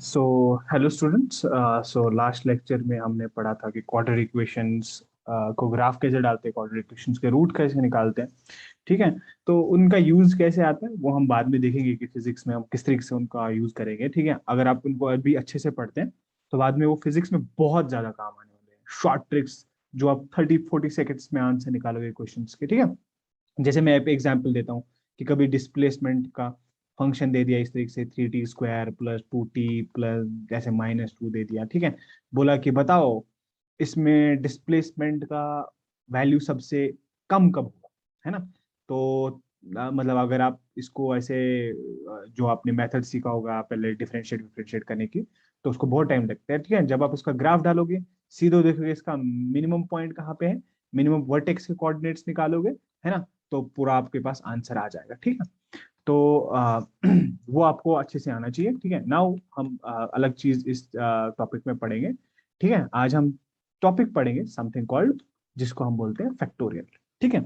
So hello students. So last lecture में हमने पढ़ा था कि क्वाड्रेटिक इक्वेशंस को ग्राफ कैसे डालते हैं, क्वाड्रेटिक इक्वेशंस के रूट कैसे निकालते हैं। ठीक है। तो उनका यूज कैसे आता है वो हम बाद में देखेंगे कि फिजिक्स में हम किस तरीके से उनका यूज करेंगे। ठीक है, अगर आप उनको अभी अच्छे से पढ़ते हैं तो बाद में वो फिजिक्स में बहुत ज्यादा काम आने वाले हैं। शॉर्ट ट्रिक्स जो आप 30-40 सेकेंड्स में आंसर निकालोगे क्वेश्चंस के। ठीक है, जैसे मैं एक एग्जांपल देता हूँ कि कभी डिस्प्लेसमेंट का फंक्शन दे दिया इस तरीके से 3t² प्लस 2t प्लस जैसे -2 दे दिया। ठीक है, बोला कि बताओ इसमें डिस्प्लेसमेंट का वैल्यू सबसे कम कब होगा, है ना। तो मतलब अगर आप इसको ऐसे जो आपने मेथड सीखा होगा पहले डिफरेंशिएट डिफरेंशिएट करने की, तो उसको बहुत टाइम लगता है। ठीक है, जब आप उसका ग्राफ डालोगे सीधे देखोगे इसका मिनिमम पॉइंट कहाँ पे है, मिनिमम वर्टेक्स के कोऑर्डिनेट्स निकालोगे, है ना, तो पूरा आपके पास आंसर आ जाएगा। ठीक है, तो वो आपको अच्छे से आना चाहिए। ठीक है, नाउ हम अलग चीज इस टॉपिक में पढ़ेंगे। ठीक है, आज हम टॉपिक पढ़ेंगे समथिंग कॉल्ड, जिसको हम बोलते हैं फैक्टोरियल। ठीक है,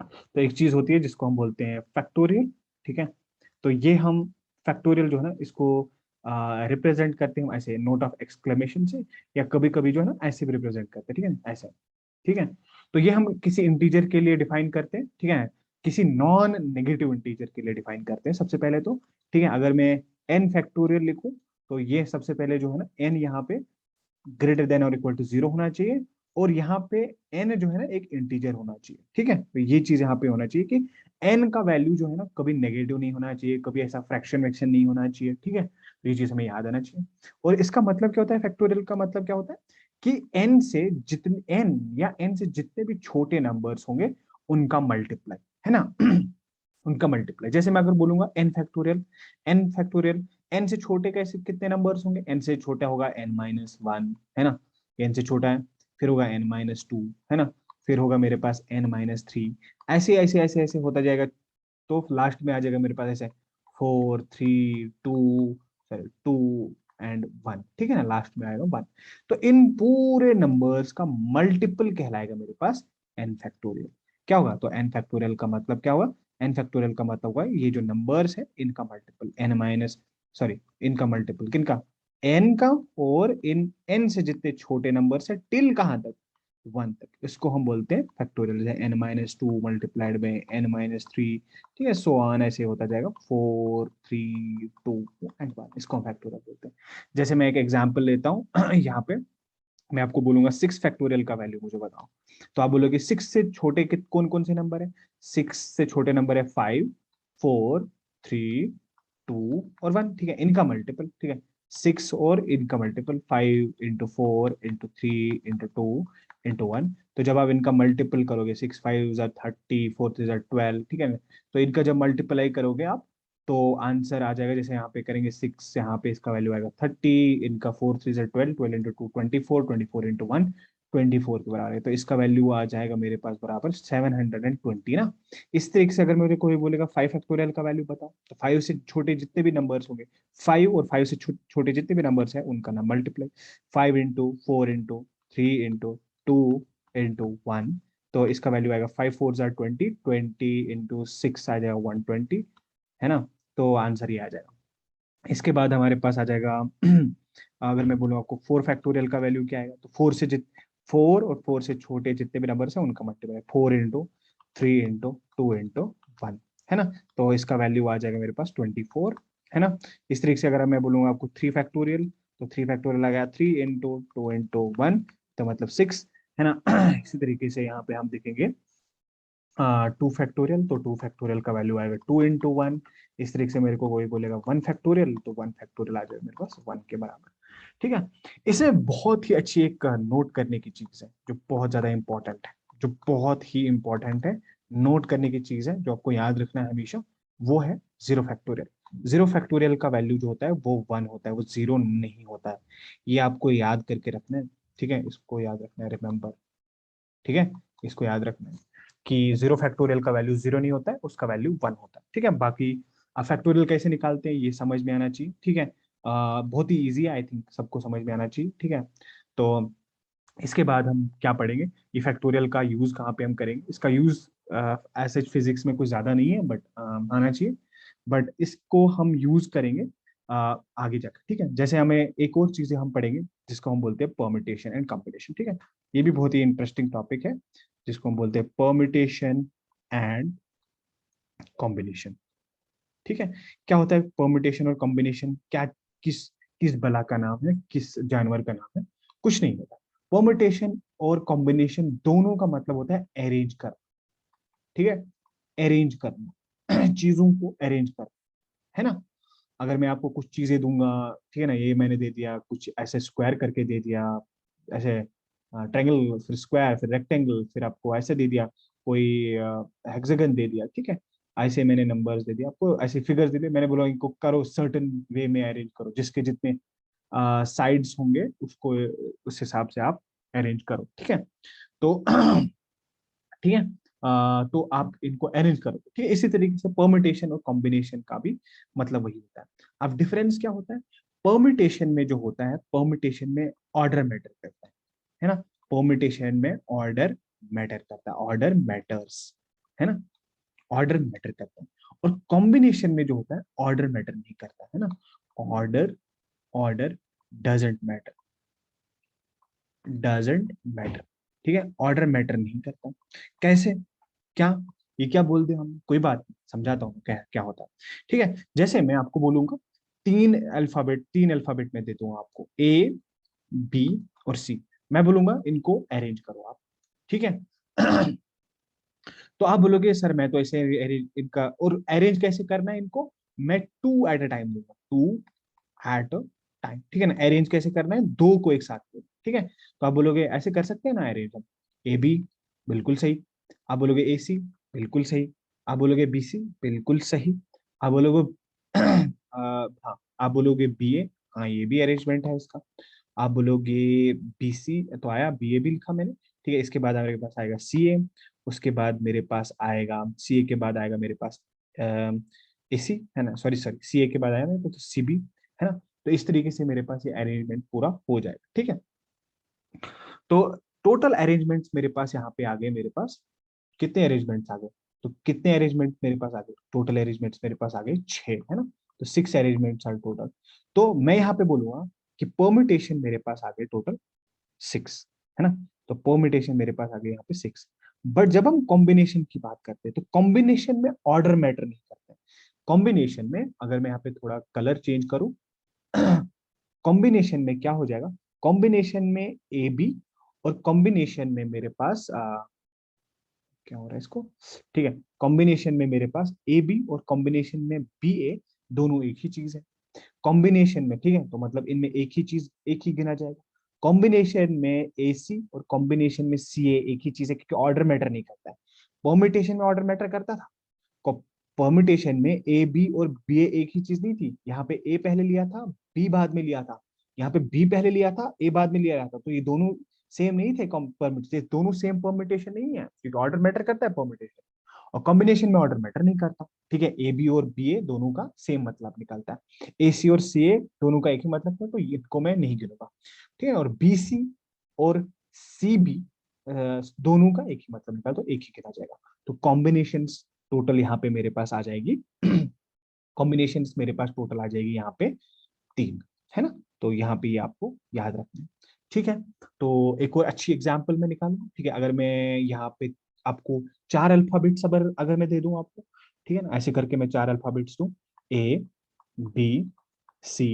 तो एक चीज होती है जिसको हम बोलते हैं फैक्टोरियल। ठीक है, तो ये हम फैक्टोरियल जो है ना इसको रिप्रेजेंट करते हैं हम ऐसे नोट ऑफ एक्सक्लेमेशन से, या कभी कभी जो है ना ऐसे भी रिप्रेजेंट करते हैं। ठीक है, ऐसे। ठीक है, तो ये हम किसी इंटीजर के लिए डिफाइन करते हैं। ठीक है, किसी नॉन नेगेटिव इंटीजर के लिए डिफाइन करते हैं सबसे पहले तो। ठीक है, अगर मैं n फैक्टोरियल लिखूं तो ये सबसे पहले जो है ना n यहाँ पे ग्रेटर देन और इक्वल टू 0 होना चाहिए, और यहाँ पे n जो है ना एक इंटीजर होना चाहिए। ठीक है, तो ये चीज यहाँ पे होना चाहिए कि n का वैल्यू जो है ना कभी नेगेटिव नहीं होना चाहिए, कभी ऐसा फ्रैक्शन वैक्शन नहीं होना चाहिए। ठीक है, तो ये चीज हमें याद आना चाहिए। और इसका मतलब क्या होता है, फैक्टोरियल का मतलब क्या होता है कि n से जितने n या n से जितने भी छोटे नंबर्स होंगे उनका मल्टीप्लाई, है ना। उनका मल्टीप्लाई, जैसे मैं अगर बोलूंगा n फैक्टोरियल n से छोटे कैसे कितने नंबर्स होंगे, n से छोटा होगा n-1, है ना, n से छोटा है। फिर होगा n-2, है ना, फिर होगा मेरे पास n-3, ऐसे ऐसे ऐसे ऐसे होता जाएगा। तो लास्ट में आ जाएगा मेरे पास ऐसे 4, 3, 2 एंड 1। ठीक है ना, लास्ट में आएगा 1। तो इन पूरे नंबर्स का मल्टीपल कहलाएगा मेरे पास n फैक्टोरियल। क्या होगा, तो n फैक्टोरियल का मतलब क्या होगा, n फैक्टोरियल का मतलब होगा ये जो नंबर्स है इनका मल्टीपल n माइनस, सॉरी, इनका मल्टीपल किनका, n का, और इन n से जितने छोटे नंबर है टिल कहां तक, 1 तक, इसको हम बोलते हैं फैक्टोरियल। जैसे n-2 मल्टीप्लाइड बाय n-3, ठीक है, सो ऑन ऐसे होता जाएगा 4, 3, 2 एंड 1, इसको हम फैक्टोरियल बोलते हैं। जैसे मैं एक एग्जांपल लेता हूँ यहाँ पे मैं आपको बोलूंगा 6 फैक्टोरियल का वैल्यू मुझे बताओ, तो आप बोलोगे 6 से छोटे कौन कौन से नंबर है। 6 से छोटे नंबर है 5, 4, 3, 2 और 1। ठीक है, इनका मल्टीपल, ठीक है, 6 और इनका multiple 5 into 4 into 3 into 2 into 1। तो जब आप इनका मल्टीपल करोगे 6 5 30, 4 3 12, ठीक है, तो इनका जब मल्टीप्लाई करोगे आप तो आंसर आ जाएगा। जैसे यहाँ पे करेंगे 6, यहाँ पे इसका वैल्यू आएगा 30, इनका 4 3 12, 12 into 2 24, 24 into 1 24 के बराबर है। तो इसका वैल्यू आ जाएगा मेरे पास बराबर 720 ना। इस तरीके से अगर मेरे कोई बोलेगा 5 फैक्टोरियल का वैल्यू बताओ, तो 5 से छोटे जितने भी नंबर्स होंगे, 5 और 5 से छोटे जितने भी नंबर्स हैं उनका ना multiply, 5 into 4 into 3 into 2 into 1। तो इसका वैल्यू आएगा 5 4 20, 20 into 6 आ जाएगा 120, है ना। तो आंसर ये आ जाएगा। इसके बाद हमारे पास आ जाएगा अगर मैं बोलूँ आपको 4 फैक्टोरियल का वैल्यू क्या आएगा, तो 4 और 4 से छोटे जितने भी नंबर्स हैं उनका मल्टीप्लाई, 4 into 3 into 2 into 1, है ना। तो इसका वैल्यू आ जाएगा मेरे पास 24, है ना। इस तरीके से अगर मैं बोलूंगा आपको 3 फैक्टोरियल, तो 3 फैक्टोरियल आ गया 3 into 2 into 1, तो मतलब 6, है ना। इसी तरीके से यहाँ पे हम देखेंगे 2 फैक्टोरियल, तो 2 फैक्टोरियल का वैल्यू आएगा 2 into 1। इस तरीके से मेरे को कोई बोलेगा 1 फैक्टोरियल, तो 1 फैक्टोरियल आ जाएगा मेरे पास 1 के बराबर। ठीक है, इसे बहुत ही अच्छी एक नोट करने की चीज है जो बहुत ज्यादा इंपॉर्टेंट है, जो बहुत ही इंपॉर्टेंट है, नोट करने की चीज है जो आपको याद रखना है हमेशा, वो है 0 फैक्टोरियल। 0 फैक्टोरियल का वैल्यू जो होता है वो 1 होता है, वो 0 नहीं होता है। ये आपको याद करके रखना है। ठीक है, इसको याद रखना है, रिमेंबर। ठीक है, इसको याद रखना है कि 0 फैक्टोरियल का वैल्यू 0 नहीं होता है, उसका वैल्यू 1 होता है। ठीक है, बाकी फैक्टोरियल कैसे निकालते हैं ये समझ में आना चाहिए। ठीक है, बहुत ही इजी है, आई थिंक सबको समझ में आना चाहिए। ठीक है, तो इसके बाद हम क्या पढ़ेंगे, ये फैक्टोरियल का यूज कहाँ पे हम करेंगे, इसका यूज ऐसे फिजिक्स में कुछ ज्यादा नहीं है बट आना चाहिए। बट इसको हम यूज करेंगे आगे जाकर, ठीक है। जैसे हमें एक और चीजें हम पढ़ेंगे जिसको हम बोलते हैं परमिटेशन एंड कॉम्बिनेशन, ठीक है। ये भी बहुत ही इंटरेस्टिंग टॉपिक है जिसको हम बोलते हैं परमिटेशन एंड कॉम्बिनेशन, ठीक है। क्या होता है परमिटेशन और कॉम्बिनेशन, क्या, किस किस बला का नाम है, किस जानवर का नाम है? कुछ नहीं होता। परमिटेशन और कॉम्बिनेशन दोनों का मतलब होता है अरेंज करना, ठीक है। अरेंज करना चीजों को अरेंज करना, है ना। अगर मैं आपको कुछ चीजें दूंगा, ठीक है ना, ये मैंने दे दिया कुछ ऐसे स्क्वायर करके दे दिया, ऐसे ट्रायंगल फिर स्क्वायर फिर रेक्टेंगल, फिर आपको ऐसे दे दिया कोई हेक्सागन दे दिया, ठीक है। ऐसे मैंने नंबर्स दे दिया आपको, ऐसे फिगर्स दे दिए, मैंने बोला इनको करो सर्टेन वे में अरेंज करो, जिसके जितने साइड्स होंगे उसको उस हिसाब से आप अरेंज करो, ठीक है। तो ठीक है, तो आप इनको अरेंज करो, ठीक है। इसी तरीके से परमिटेशन और कॉम्बिनेशन का भी मतलब वही होता है। अब डिफरेंस क्या होता है? परमिटेशन में जो होता है, परमिटेशन में ऑर्डर मैटर करता है ना। परमिटेशन में ऑर्डर मैटर करता है, ऑर्डर मैटर्स, है ना, ऑर्डर मैटर करता है। और कॉम्बिनेशन में जो होता है ऑर्डर मैटर नहीं करता, है ना। Order order doesn't matter, doesn't matter, ठीक है। ऑर्डर मैटर नहीं करता। कैसे, क्या, ये क्या बोल दे हम, कोई बात नहीं, समझाता हूँ क्या क्या होता है, ठीक है। जैसे मैं आपको बोलूंगा तीन अल्फाबेट में देता हूँ आपको, ए बी और सी। मैं बोलूंगा इनको अरेंज करो आप, ठीक है। तो आप बोलोगे सर मैं तो ऐसे इनका, और अरेंज कैसे करना है इनको, मैं टू एट अ टाइम दूंगा, टू एट अ टाइम, ठीक है ना। अरेंज कैसे करना है, दो को एक साथ में, ठीक है। तो आप बोलोगे ऐसे कर सकते हैं ना अरेंज हम, ए बी, बिल्कुल सही। आप बोलोगे ए सी, बिल्कुल सही। आप बोलोगे बी सी, बिल्कुल सही। आप बोलोगे हाँ, आप बोलोगे बी ए, हाँ ये भी अरेंजमेंट है इसका। आप बोलोगे बी सी, तो आया बी ए भी लिखा मैंने, ठीक है। इसके बाद मेरे पास आएगा सी ए, उसके बाद मेरे पास आएगा सी ए के बाद आएगा मेरे पास ए सी, है ना, सॉरी सॉरी, सी ए के बाद आएगा मेरे पास सी बी, है ना। तो इस तरीके से मेरे पास ये अरेंजमेंट पूरा हो जाएगा, ठीक है। तो टोटल अरेंजमेंट्स मेरे पास यहाँ पे आ गए, मेरे पास कितने अरेंजमेंट्स आ गए, तो कितने अरेंजमेंट मेरे पास आ गए, टोटल अरेंजमेंट्स मेरे पास आ गए 6, है ना। तो 6 अरेंजमेंट्स आर टोटल। तो मैं यहाँ पे बोलूंगा कि परमिटेशन मेरे पास आ गए टोटल 6, है ना। तो परमिटेशन मेरे पास आ गए यहाँ पे 6। बट जब हम कॉम्बिनेशन की बात करते हैं तो कॉम्बिनेशन में ऑर्डर मैटर नहीं करते। कॉम्बिनेशन में अगर मैं यहाँ पे थोड़ा कलर चेंज करूं, कॉम्बिनेशन में क्या हो जाएगा, कॉम्बिनेशन में ए बी, और कॉम्बिनेशन में मेरे पास क्या हो रहा है इसको, ठीक है, कॉम्बिनेशन में मेरे पास ए बी और कॉम्बिनेशन में बी ए, दोनों एक ही चीज है कॉम्बिनेशन में, ठीक है। तो मतलब इनमें एक ही चीज, एक ही गिना जाएगा। कॉम्बिनेशन में ए सी और कॉम्बिनेशन में सी ए एक ही चीज है, क्योंकि ऑर्डर मैटर नहीं करता है। परमिटेशन में ऑर्डर मैटर करता था, परमिटेशन में ए बी और बी ए एक ही चीज नहीं थी, यहाँ पे ए पहले लिया था, बी बाद में लिया था, यहाँ पे बी पहले लिया था, ए बाद में लिया था, तो ये दोनों सेम नहीं थे, परमिटेशन दोनों सेम परमिटेशन नहीं है, क्योंकि ऑर्डर मैटर करता है परमिटेशन, और कॉम्बिनेशन में ऑर्डर मैटर नहीं करता, ठीक है। ए बी और बी ए दोनों का सेम मतलब निकलता है, ए सी और सी ए दोनों का एक ही मतलब है, तो इनको मैं नहीं गिनूंगा, ठीक है। और बी सी और सी बी दोनों का एक ही मतलब निकलता, तो एक ही गिना जाएगा। तो कॉम्बिनेशन टोटल यहाँ पे मेरे पास आ जाएगी कॉम्बिनेशन मेरे पास टोटल आ जाएगी यहाँ पे 3, है ना। तो यहाँ पे ये आपको याद रखना है, ठीक है। तो एक और अच्छी एग्जांपल मैं निकालूंगा, ठीक है। अगर मैं यहाँ पे आपको 4 अल्फाबेट्स अगर अगर मैं दे दूं आपको, ठीक है ना, ऐसे करके मैं 4 अल्फाबेट्स दूं, ए बी सी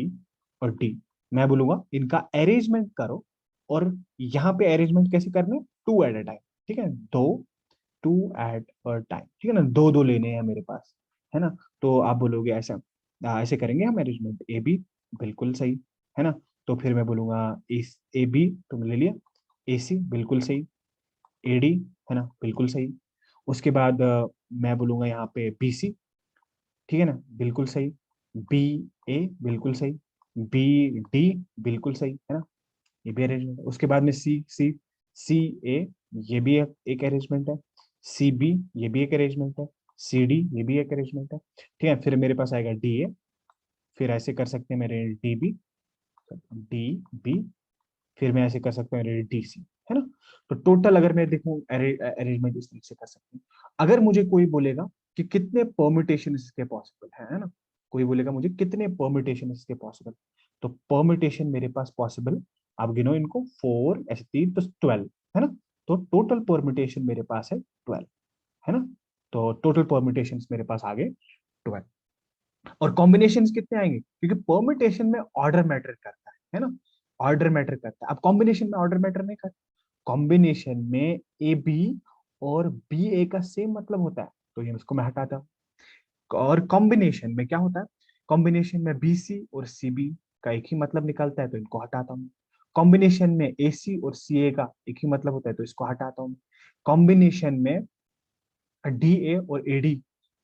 और डी, मैं बोलूंगा इनका अरेंजमेंट करो, और यहाँ पे अरेंजमेंट कैसे करना है, टू एट अ टाइम, ठीक है, दो, टू एट अ टाइम, ठीक है ना, दो दो लेने हैं मेरे पास, है ना। तो आप बोलोगे ऐसा, ऐसे करेंगे हम अरेंजमेंट, ए बी, बिल्कुल सही, है ना। तो फिर मैं बोलूंगा ए बी तुमने ले लिया, ए सी बिल्कुल सही, ए डी, है ना, बिल्कुल सही। उसके बाद मैं बोलूंगा यहाँ पे बी सी, ठीक है ना, बिल्कुल सही। बी ए बिल्कुल सही, बी डी बिल्कुल सही, है ना, ये भी अरेंजमेंट है। उसके बाद में सी सी सी ए, ये भी एक अरेंजमेंट है। सी बी, ये भी एक अरेंजमेंट है। सी डी, ये भी एक अरेंजमेंट है, ठीक है। फिर मेरे पास आएगा डी ए, फिर ऐसे कर सकते हैं मेरे डी बी, डी बी, फिर मैं ऐसे कर सकता हूँ मेरे डी सी, है ना। तो टोटल अगर मैं देखूं अरेंजमेंट इस तरीके से कर सकते हैं। अगर मुझे कोई बोलेगा कि कितने परम्यूटेशन इसके पॉसिबल है ना, कोई बोलेगा मुझे कितने परम्यूटेशन इसके पॉसिबल, तो परम्यूटेशन मेरे पास पॉसिबल, आप गिनो इनको, 4 ऐसे 3 तो 12 है ना। तो टोटल परम्यूटेशन मेरे पास है 12, है ना। तो टोटल परम्यूटेशन मेरे पास आ गए 12। और कॉम्बिनेशन कितने आएंगे, क्योंकि परम्यूटेशन में ऑर्डर मैटर करता है ना, ऑर्डर मैटर करता है। अब कॉम्बिनेशन में ऑर्डर मैटर नहीं करता, कॉम्बिनेशन में ए बी और बी ए का सेम मतलब होता है, तो ये इसको मैं हटाता हूँ। और कॉम्बिनेशन में क्या होता है, कॉम्बिनेशन में बी सी और सी बी का एक ही मतलब निकलता है, तो इनको हटाता हूँ। कॉम्बिनेशन में ए सी और सी ए का एक ही मतलब होता है, तो इसको हटाता हूँ। कॉम्बिनेशन में डी ए और ए डी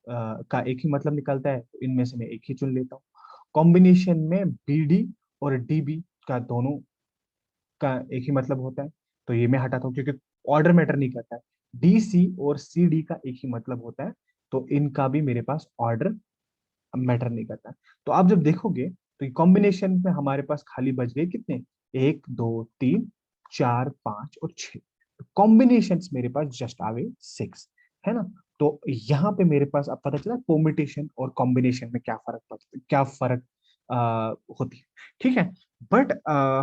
का एक ही मतलब निकलता है, तो इनमें से मैं एक ही चुन लेता हूँ। कॉम्बिनेशन में बी डी और डी बी का दोनों का एक ही मतलब होता है, तो ये मैं हटाता हूँ क्योंकि ऑर्डर मैटर नहीं करता है। डी सी और सी डी का एक ही मतलब होता है, तो इनका भी मेरे पास ऑर्डर मैटर नहीं करता है। तो आप जब देखोगे तो कॉम्बिनेशन में हमारे पास खाली बच गए कितने, 1 2 3 4 5 और 6, कॉम्बिनेशन मेरे पास जस्ट आ गए 6, है ना। तो यहाँ पे मेरे पास अब पता चला परम्यूटेशन और कॉम्बिनेशन में क्या फर्क पड़ता है, क्या फर्क होती है, ठीक है। बट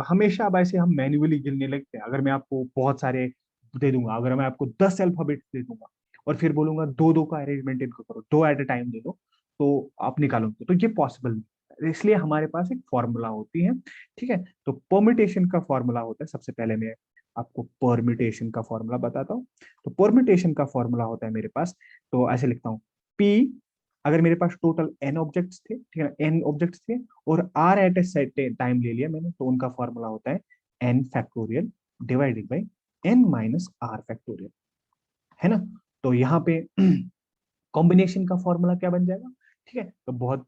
हमेशा अब ऐसे हम मैन्युअली गिनने लगते हैं। अगर मैं आपको बहुत सारे दे दूंगा, अगर मैं आपको 10 अल्फाबेट दे दूंगा और फिर बोलूंगा दो दो का अरेंजमेंट इनको करो, दो एट अ टाइम दे दो, तो आप निकालोगे, तो ये पॉसिबल नहीं है। इसलिए हमारे पास एक फॉर्मूला होती है, ठीक है। तो परम्यूटेशन का फॉर्मूला होता है, सबसे पहले मैं आपको परम्यूटेशन का फॉर्मूला बताता हूँ। तो परम्यूटेशन का फॉर्मूला होता है मेरे पास, तो ऐसे लिखता हूँ, पी, अगर मेरे पास टोटल एन ऑब्जेक्ट्स थे, ठीक है, एन ऑब्जेक्ट्स थे और r at a set time ले लिया मैंने, तो उनका फॉर्मूला होता है n factorial divided by N minus are factorial, है ना। तो यहाँ पे कॉम्बिनेशन का फॉर्मूला क्या बन जाएगा, ठीक है। तो बहुत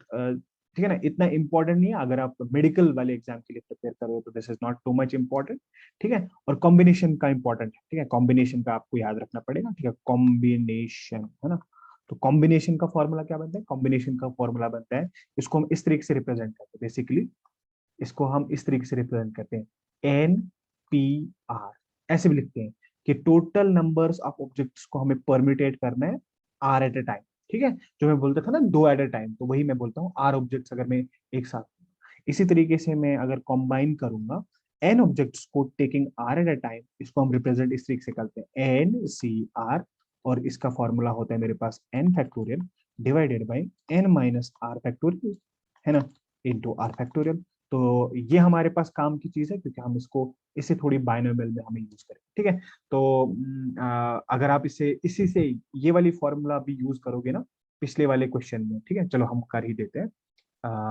ठीक है ना, इतना इंपॉर्टेंट नहीं है। अगर आप मेडिकल वाले एग्जाम के लिए प्रिपेयर कर रहे हो तो this is not too much important, ठीक है। और कॉम्बिनेशन का इंपॉर्टेंट है, ठीक है, कॉम्बिनेशन का आपको याद रखना पड़ेगा, ठीक है, कॉम्बिनेशन, है ना। तो कॉम्बिनेशन का फॉर्मूला क्या बनता है, कॉम्बिनेशन का फॉर्मूला बनता है, इसको हम इस तरीके से रिप्रेजेंट करते हैं बेसिकली, इसको हम इस तरीके से रिप्रेजेंट करते हैं, एन पी आर, ऐसे भी लिखते हैं कि टोटल नंबर्स ऑफ ऑब्जेक्ट्स को हमें परम्यूटेट करना है आर एट ए टाइम, ठीक है। जो मैं बोलता था ना दो एट ए टाइम, तो वही मैं बोलता हूँ आर ऑब्जेक्ट्स अगर मैं एक साथ, इसी तरीके से मैं अगर कंबाइन करूंगा एन ऑब्जेक्ट्स को taking r at a time, इसको हम रिप्रेजेंट इस तरीके से करते हैं, एन सी आर, और इसका फॉर्मूला होता है मेरे पास N factorial divided by N minus are factorial, है ना, इंटू आर फैक्टोरियल। तो ये हमारे पास काम की चीज है, क्योंकि हम इसको इसे थोड़ी बाइनोमियल में हमें यूज करें, ठीक है। तो अगर आप इसे इसी से ये वाली फॉर्मूला भी यूज करोगे ना पिछले वाले क्वेश्चन में, ठीक है, चलो हम कर ही देते हैं।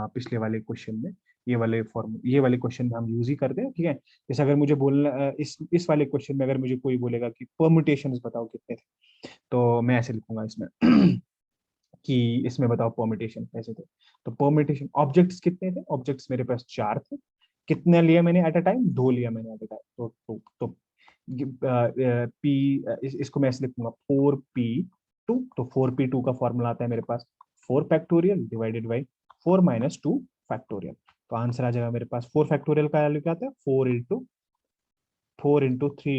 पिछले वाले क्वेश्चन में ये वाले क्वेश्चन में हम यूज ही करते हैं, ठीक है। जैसे अगर मुझे बोलना इस वाले क्वेश्चन में अगर मुझे कोई बोलेगा कि परम्यूटेशंस बताओ कितने थे, तो मैं ऐसे लिखूंगा इसमें कि इसमें बताओ परम्यूटेशन कैसे थे। तो परम्यूटेशन ऑब्जेक्ट्स कितने थे, ऑब्जेक्ट्स मेरे पास 4 थे, कितने लिया मैंने एट अ टाइम, 2 लिया मैंने एट अ टाइम, तो इसको मैं ऐसे लिखूंगा 4p2, तो 4p2 का फॉर्मूला आता है मेरे पास 4 factorial divided by 4 minus 2 factorial. तो आंसर आ जाएगा मेरे पास 4 फैक्टोरियल का वैल्यू क्या आता है, 4 इंटू 3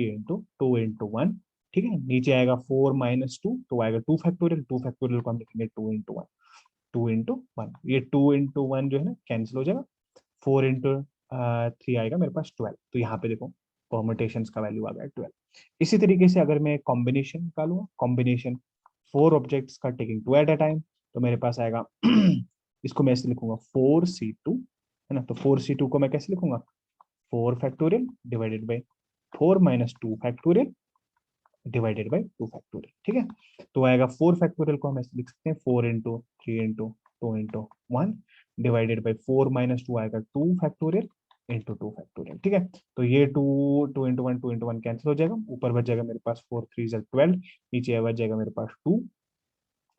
इंटू 2 इंटू 1, ठीक है। नीचे आएगा 4 माइनस 2, तो आएगा 2 फैक्टोरियल, 2 फैक्टोरियल को हम लिखेंगे 2 इंटू 1, 2 इंटू 1, ये 2 इंटू 1 जो है ना कैंसिल हो जाएगा, 4 इंटू 3 आएगा मेरे पास 12, तो यहाँ पे देखो परम्यूटेशंस का वैल्यू आ गया 12। इसी तरीके से अगर मैं कॉम्बिनेशन निकालूंगा, कॉम्बिनेशन 4 ऑब्जेक्ट्स का टेकिंग 2 एट अ टाइम, तो मेरे पास आएगा इसको मैं ऐसे लिखूंगा 4c2, है ना। तो 4c2 को मैं कैसे लिखूंगा, 4 factorial divided by 4 minus 2 factorial divided by 2 factorial, ठीक है। तो आएगा 4 फैक्टोरियल को हम ऐसे लिख सकते हैं 4 into 3 into 2 into 1 divided by 4 minus 2 आएगा 2 फैक्टोरियल इंटू 2 फैक्टोरियल, ठीक है। तो ये 2 2 इंटू 1 कैंसिल हो जाएगा, ऊपर बच जाएगा मेरे पास 4 3 12, नीचे बच जाएगा मेरे पास 2,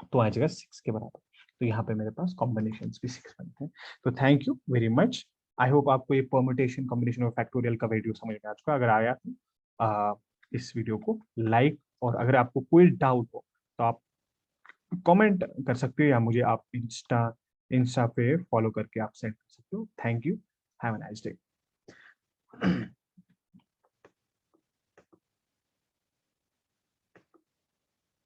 तो आ जाएगा 6 के बराबर। तो यहाँ पे मेरे पास कॉम्बिनेशन भी 6 बनते हैं। तो thank you very much, I hope आपको ये परम्यूटेशन कॉम्बिनेशन और फैक्टोरियल का वीडियो समझ में आ चुका। अगर आया तो इस वीडियो को लाइक, और अगर आपको कोई डाउट हो तो आप कमेंट कर सकते हो, या मुझे आप इंस्टा इंस्टा पे फॉलो करके आप सेंड कर सकते हो। Thank you, have a nice day.